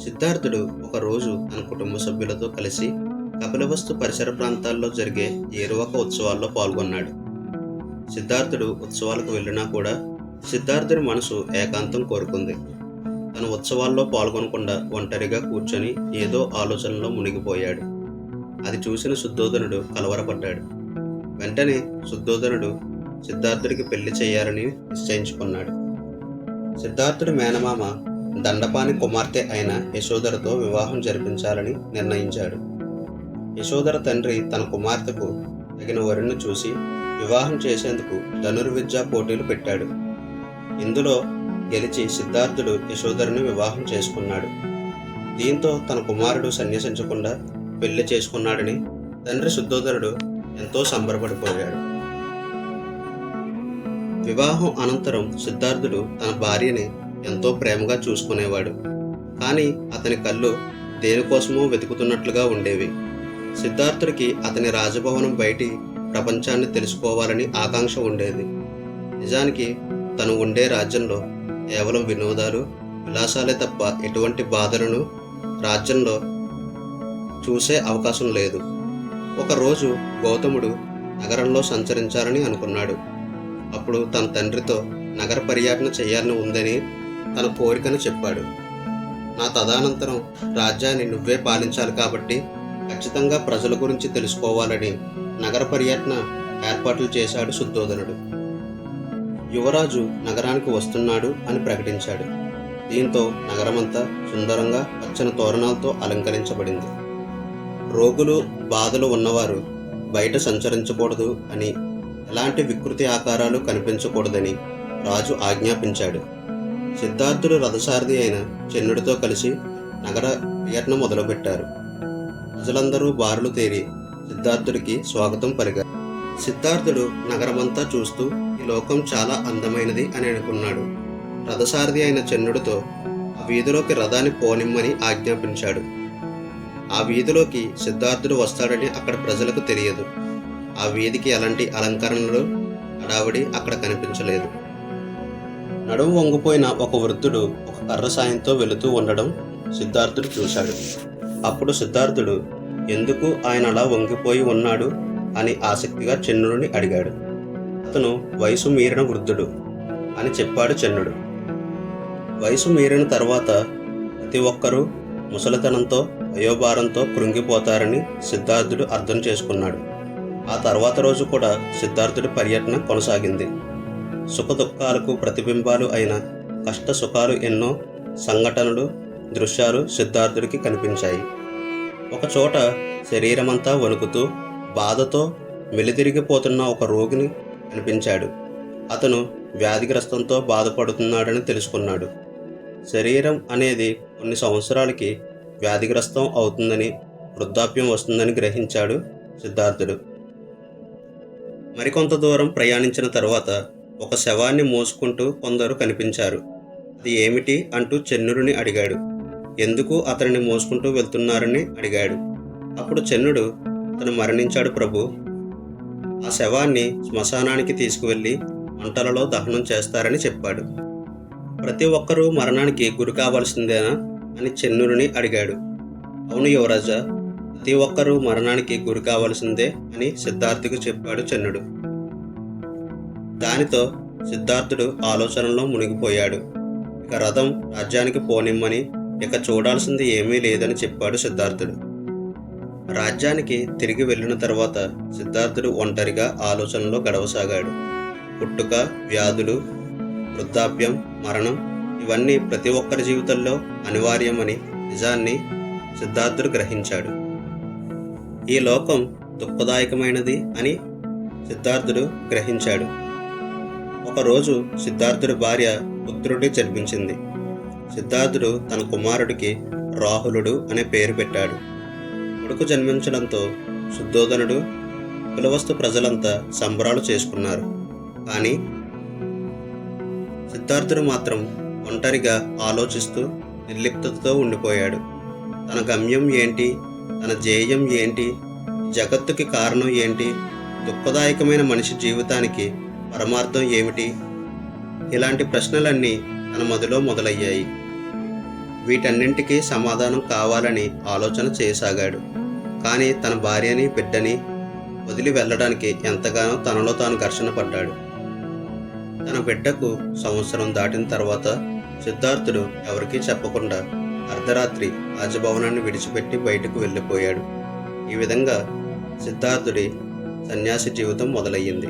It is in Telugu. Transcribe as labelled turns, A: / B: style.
A: సిద్ధార్థుడు ఒకరోజు తన కుటుంబ సభ్యులతో కలిసి కపిలవస్తు పరిసర ప్రాంతాల్లో జరిగే ఏరువాక ఉత్సవాల్లో పాల్గొన్నాడు. సిద్ధార్థుడు ఉత్సవాలకు వెళ్ళినా కూడా సిద్ధార్థుడి మనసు ఏకాంతం కోరుకుంది. తన ఉత్సవాల్లో పాల్గొనకుండా ఒంటరిగా కూర్చొని ఏదో ఆలోచనలో మునిగిపోయాడు. అది చూసిన శుద్ధోదనుడు కలవరపడ్డాడు. వెంటనే శుద్ధోదనుడు సిద్ధార్థుడికి పెళ్లి చేయాలని నిశ్చయించుకున్నాడు. సిద్ధార్థుడి మేనమామ దండపాని కుమార్తె అయిన యశోధరతో వివాహం జరిపించాలని నిర్ణయించాడు. యశోధర తండ్రి తన కుమార్తెకు తగిన వరుణ్ణి చూసి వివాహం చేసేందుకు ధనుర్విద్యా పోటీలు పెట్టాడు. ఇందులో గెలిచి సిద్ధార్థుడు యశోధరని వివాహం చేసుకున్నాడు. దీంతో తన కుమారుడు సన్యసించకుండా పెళ్లి చేసుకున్నాడని తండ్రి శుద్ధోదనుడు ఎంతో సంబరపడిపోయాడు. వివాహం అనంతరం సిద్ధార్థుడు తన భార్యని ఎంతో ప్రేమగా చూసుకునేవాడు. కానీ అతని కళ్ళు దేనికోసమో వెతుకుతున్నట్లుగా ఉండేవి. సిద్ధార్థుడికి అతని రాజభవనం బయటి ప్రపంచాన్ని తెలుసుకోవాలని ఆకాంక్ష ఉండేది. నిజానికి తను ఉండే రాజ్యంలో కేవలం వినోదాలు, విలాసాలే తప్ప ఎటువంటి బాధలను రాజ్యంలో చూసే అవకాశం లేదు. ఒకరోజు గౌతముడు నగరంలో సంచరించాలని అనుకున్నాడు. అప్పుడు తన తండ్రితో నగర పర్యటన చేయాలని ఉందని తన కోరికను చెప్పాడు. నా తదనంతరం రాజ్యాన్ని నువ్వే పాలించాలి కాబట్టి ఖచ్చితంగా ప్రజల గురించి తెలుసుకోవాలని నగర పర్యటన ఏర్పాట్లు చేశాడు శుద్ధోదనుడు. యువరాజు నగరానికి వస్తున్నాడు అని ప్రకటించాడు. దీంతో నగరమంతా సుందరంగా పచ్చని తోరణాలతో అలంకరించబడింది. రోగులు, బాధలు ఉన్నవారు బయట సంచరించకూడదు అని, ఎలాంటి వికృతి ఆకారాలు కనిపించకూడదని రాజు ఆజ్ఞాపించాడు. సిద్ధార్థుడు రథసారథి అయిన చెన్నుడితో కలిసి నగర పర్యటన మొదలుపెట్టారు. ప్రజలందరూ బారులు తేరి సిద్ధార్థుడికి స్వాగతం పలికారు. సిద్ధార్థుడు నగరమంతా చూస్తూ ఈ లోకం చాలా అందమైనది అని అనుకున్నాడు. రథసారథి అయిన చెన్నుడితో ఆ వీధిలోకి రథాన్ని పోనిమ్మని ఆజ్ఞాపించాడు. ఆ వీధిలోకి సిద్ధార్థుడు వస్తాడని అక్కడ ప్రజలకు తెలియదు. ఆ వీధికి ఎలాంటి అలంకరణలు, హడావిడి అక్కడ కనిపించలేదు. నడుము వంగిపోయిన ఒక వృద్ధుడు ఒక కర్ర సాయంతో వెళుతూ ఉండడం సిద్ధార్థుడు చూశాడు. అప్పుడు సిద్ధార్థుడు ఎందుకు ఆయన అలా వంగిపోయి ఉన్నాడు అని ఆసక్తిగా చెన్నుడిని అడిగాడు. అతను వయసు మీరిన వృద్ధుడు అని చెప్పాడు చెన్నుడు. వయసు మీరిన తర్వాత ప్రతి ఒక్కరూ ముసలితనంతో, వయోభారంతో కృంగిపోతారని సిద్ధార్థుడు అర్థం చేసుకున్నాడు. ఆ తర్వాత రోజు కూడా సిద్ధార్థుడి పర్యటన కొనసాగింది. సుఖదుఖాలకు ప్రతిబింబాలు అయిన కష్ట సుఖాలు ఎన్నో సంఘటనలు, దృశ్యాలు సిద్ధార్థుడికి కనిపించాయి. ఒకచోట శరీరమంతా వణుకుతూ బాధతో మెలితిరిగిపోతున్న ఒక రోగిని కనిపించాడు. అతను వ్యాధిగ్రస్తంతో బాధపడుతున్నాడని తెలుసుకున్నాడు. శరీరం అనేది కొన్ని సంవత్సరాలకి వ్యాధిగ్రస్తం అవుతుందని, వృద్ధాప్యం వస్తుందని గ్రహించాడు సిద్ధార్థుడు. మరికొంత దూరం ప్రయాణించిన తర్వాత ఒక శవాన్ని మోసుకుంటూ కొందరు కనిపించారు. అది ఏమిటి అంటూ చెన్నుడిని అడిగాడు. ఎందుకు అతనిని మోసుకుంటూ వెళ్తున్నారని అడిగాడు. అప్పుడు చెన్నుడు, అతను మరణించాడు ప్రభు. ఆ శవాన్ని శ్మశానానికి తీసుకువెళ్ళి మంటలలో దహనం చేస్తారని చెప్పాడు. ప్రతి ఒక్కరూ మరణానికి గురి కావాల్సిందేనా అని చెన్నుడిని అడిగాడు. అవును యువరాజా, ప్రతి ఒక్కరూ మరణానికి గురి కావాల్సిందే అని సిద్ధార్థుకు చెప్పాడు చెన్నుడు. దానితో సిద్ధార్థుడు ఆలోచనలో మునిగిపోయాడు. ఇక రథం రాజ్యానికి పోనిమ్మని, ఇక చూడాల్సింది ఏమీ లేదని చెప్పాడు సిద్ధార్థుడు. రాజ్యానికి తిరిగి వెళ్ళిన తర్వాత సిద్ధార్థుడు ఒంటరిగా ఆలోచనలో గడవసాగాడు. పుట్టుక, వ్యాధులు, వృద్ధాప్యం, మరణం ఇవన్నీ ప్రతి ఒక్కరి జీవితంలో అనివార్యమని నిజాన్ని సిద్ధార్థుడు గ్రహించాడు. ఈ లోకం దుఃఖదాయకమైనది అని సిద్ధార్థుడు గ్రహించాడు. ఒకరోజు సిద్ధార్థుడి భార్య పుత్రుడి జన్మించింది. సిద్ధార్థుడు తన కుమారుడికి రాహులుడు అనే పేరు పెట్టాడు. కొడుకు జన్మించడంతో శుద్ధోదనుడు, కులవస్తు ప్రజలంతా సంబరాలు చేసుకున్నారు. కానీ సిద్ధార్థుడు మాత్రం ఒంటరిగా ఆలోచిస్తూ నిర్లిప్తతతో ఉండిపోయాడు. తన గమ్యం ఏంటి, తన ధ్యేయం ఏంటి, జగత్తుకి కారణం ఏంటి, దుఃఖదాయకమైన మనిషి జీవితానికి పరమార్థం ఏమిటి, ఇలాంటి ప్రశ్నలన్నీ తన మదిలో మొదలయ్యాయి. వీటన్నింటికీ సమాధానం కావాలని ఆలోచన చేయసాగాడు. కానీ తన భార్యని, బిడ్డని వదిలి వెళ్ళడానికి ఎంతగానో తనలో తాను ఘర్షణ పడ్డాడు. తన బిడ్డకు సంవత్సరం దాటిన తర్వాత సిద్ధార్థుడు ఎవరికీ చెప్పకుండా అర్ధరాత్రి రాజభవనాన్ని విడిచిపెట్టి బయటకు వెళ్ళిపోయాడు. ఈ విధంగా సిద్ధార్థుడి సన్యాసి జీవితం మొదలయ్యింది.